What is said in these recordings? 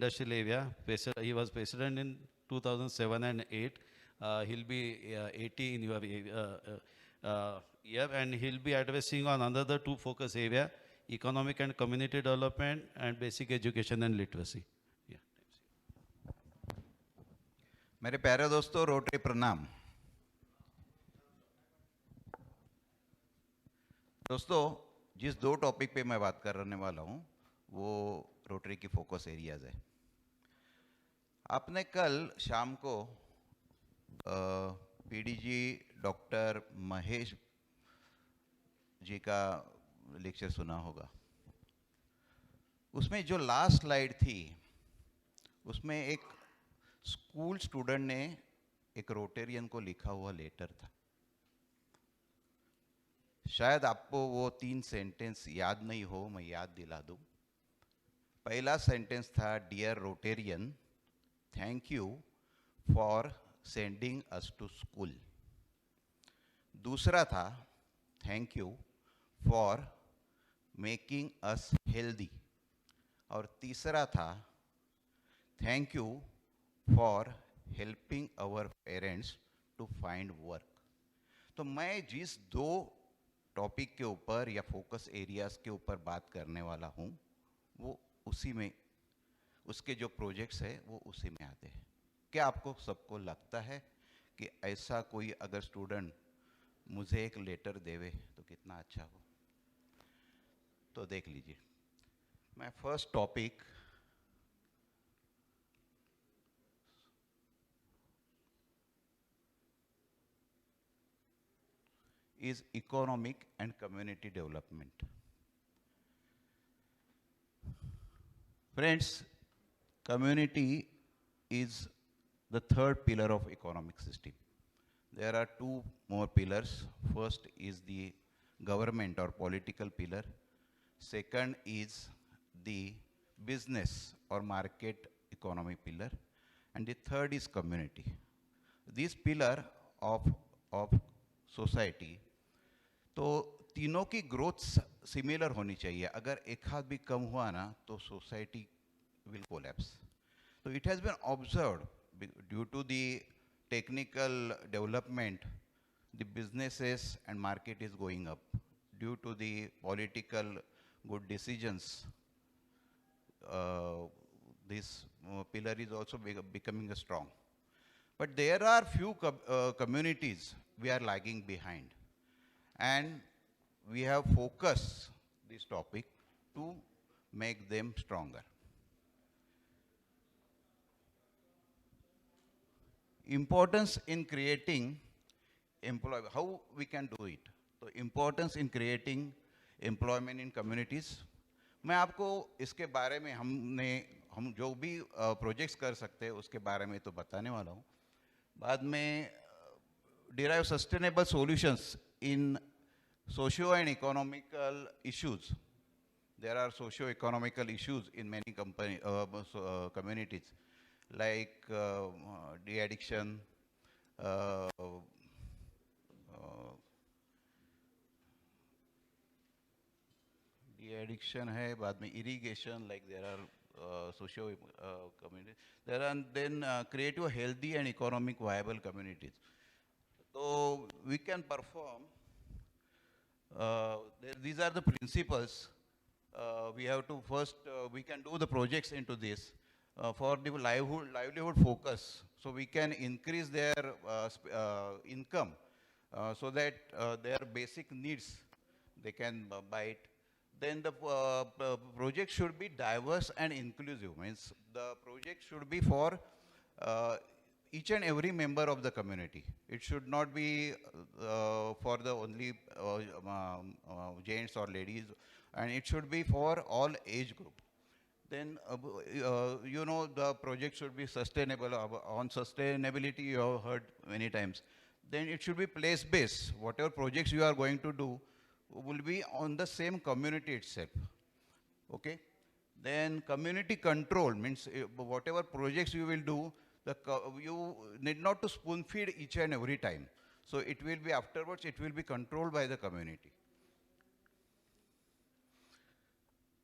industrial area. He was president in 2007 and 8. He'll be 80 in your year, and he'll be addressing on another two focus area: economic and community development, and basic education and literacy. Yeah. मेरे प्यारे दोस्तों, rotary प्रणाम। दोस्तों, जिस दो topic पे मैं बात करने वाला हूँ वो रोटरी की फोकस एरियाज है। आपने कल शाम को पीडीजी डॉक्टर महेश जी का लेक्चर सुना होगा। उसमें जो लास्ट स्लाइड थी उसमें एक स्कूल स्टूडेंट ने एक रोटेरियन को लिखा हुआ लेटर था। शायद आपको वो 3 सेंटेंस याद नहीं हो, मैं याद दिला दूं। पहला सेंटेंस था, dear Rotarian, thank you for sending us to school. दूसरा था, thank you for making us healthy. और तीसरा था, thank you for helping our parents to find work. तो मैं जिस दो टॉपिक के ऊपर या फोकस एरियाज के ऊपर बात करने वाला हूँ वो उसी में, उसके जो प्रोजेक्ट्स है वो उसी में आते हैं। क्या आपको सबको लगता है कि ऐसा कोई अगर स्टूडेंट मुझे एक लेटर देवे तो कितना अच्छा हो? तो देख लीजिए, मैं first topic is economic and community development. Friends, community is the third pillar of economic system. There are two more pillars. First is the government or political pillar. Second is the business or market economy pillar. And the third is community. This pillar of society, तो तीनों की growth similar होनी चाहिए। अगर एक हाथ भी कम हुआ ना तो सोसाइटी विल कोलैप्स। तो it has been observed due to the technical development the businesses and market is going up, due to the political good decisions this pillar is also becoming strong. But there are few communities we are lagging behind, and we have focused this topic to make them stronger. Importance in creating employment, how we can do it? So importance in creating employment in communities, मैं आपको इसके बारे में हम जो भी projects कर सकते हैं उसके बारे में तो बताने वाला हूँ। बाद में derive sustainable solutions in socio-and-economical issues. There are socio-economical issues in many communities, like de-addiction, de-addiction है, बाद में irrigation, like there are socio communities. There are then create a healthy and economic viable communities. So we can perform, these are the principles. We have to first, we can do the projects into this for the livelihood focus. So we can increase their income so that their basic needs, they can buy it. Then the project should be diverse and inclusive. Means the project should be for each and every member of the community. It should not be for the only gents or ladies, and it should be for all age group. Then you know, the project should be sustainable. On sustainability you have heard many times. Then it should be place based. Whatever projects you are going to do will be on the same community itself. Okay. Then community control means whatever projects you will do, you need not to spoon feed each and every time. So it will be afterwards, it will be controlled by the community.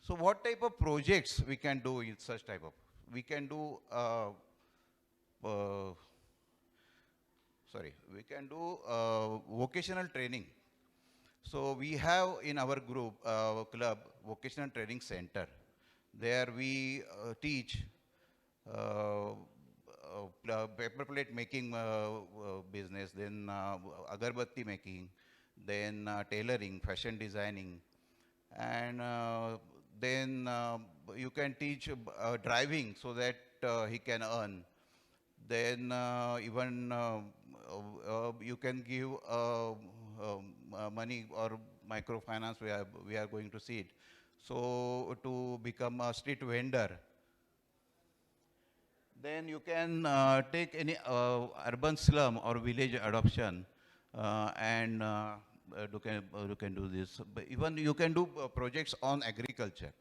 So what type of projects we can do in such type of? we can do, we can do vocational training. So we have in our group, club, vocational training center. There we teach paper plate making business, then agarbatti making, then tailoring, fashion designing, and then you can teach driving so that he can earn. Then even you can give money or microfinance, we are going to see it. So to become a street vendor. Then you can take any urban slum or village adoption and you can do this. But even you can do projects on agriculture.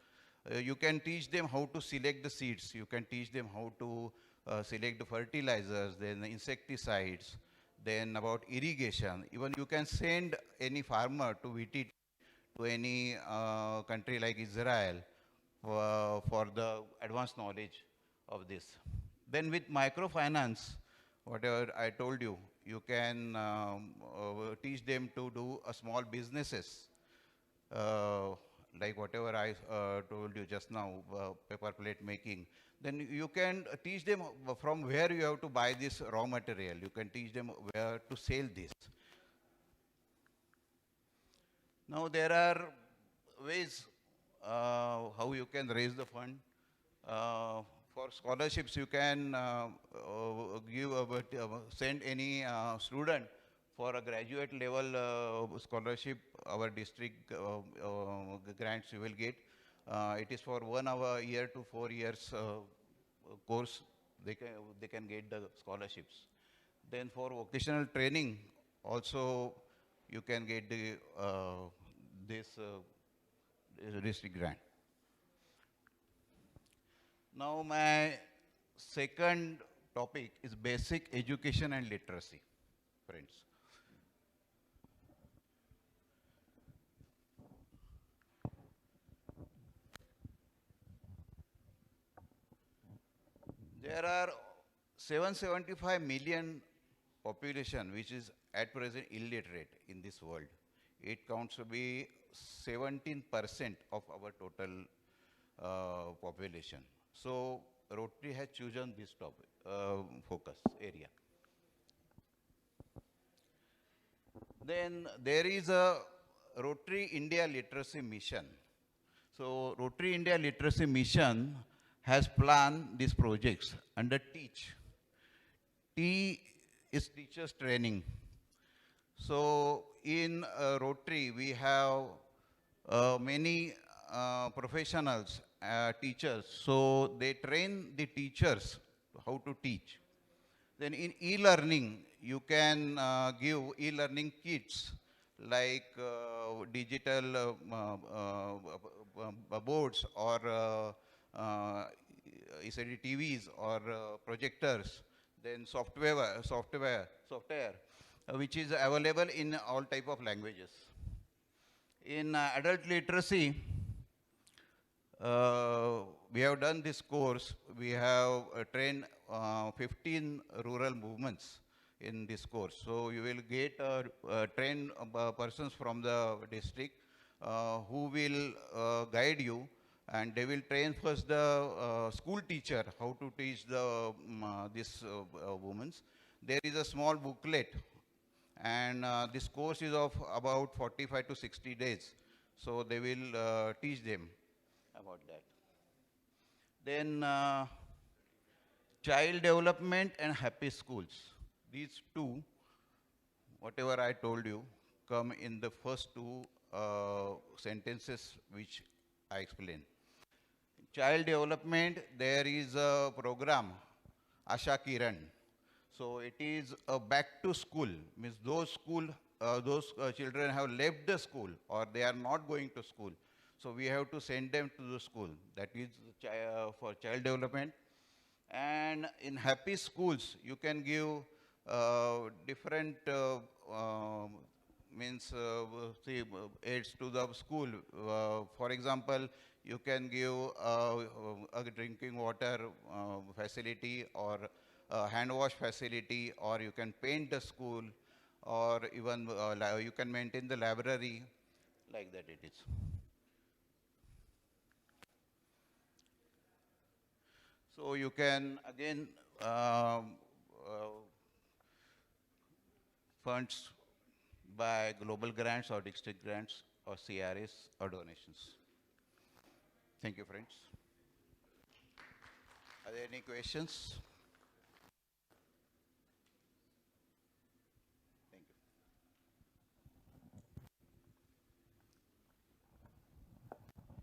You can teach them how to select the seeds. You can teach them how to select the fertilizers, then the insecticides, then about irrigation. Even you can send any farmer to visit to any country like Israel for the advanced knowledge of this. Then with microfinance, whatever I told you, you can teach them to do a small businesses, like whatever I told you just now, paper plate making. Then you can teach them from where you have to buy this raw material. You can teach them where to sell this. Now there are ways how you can raise the fund. For scholarships, you can send any student for a graduate level scholarship. Our district grants you will get. It is for 1 hour, year to 4 years course. They can get the scholarships. Then for vocational training, also you can get the this district grant. Now my second topic is basic education and literacy, friends. There are 775 million population which is at present illiterate in this world. It counts to be 17% of our total population. So Rotary has chosen this topic, focus area. Then there is a Rotary India Literacy Mission. So Rotary India Literacy Mission has planned these projects under TEACH. T is teachers training. So in Rotary, we have many professionals, teachers. So they train the teachers how to teach. Then in e-learning, you can give e-learning kits like digital boards or ECD TVs or projectors, then software, which is available in all type of languages. In adult literacy, we have done this course. We have trained 15 rural movements in this course. So you will get trained persons from the district who will guide you, and they will train first the school teacher how to teach the this women. There is a small booklet, and this course is of about 45 to 60 days. So they will teach them about that. Then child development and happy schools. These two, whatever I told you, come in the first two sentences which I explained. Child development, there is a program, Asha Kiran. So it is a back to school, means those children have left the school or they are not going to school. So we have to send them to the school. That is for child development. And in happy schools, you can give different aids to the school. For example, You can give a drinking water facility or a hand wash facility, or you can paint the school, or even you can maintain the library, like that it is. So you can again funds by global grants or district grants or CRS or donations. Thank you, friends. Are there any questions?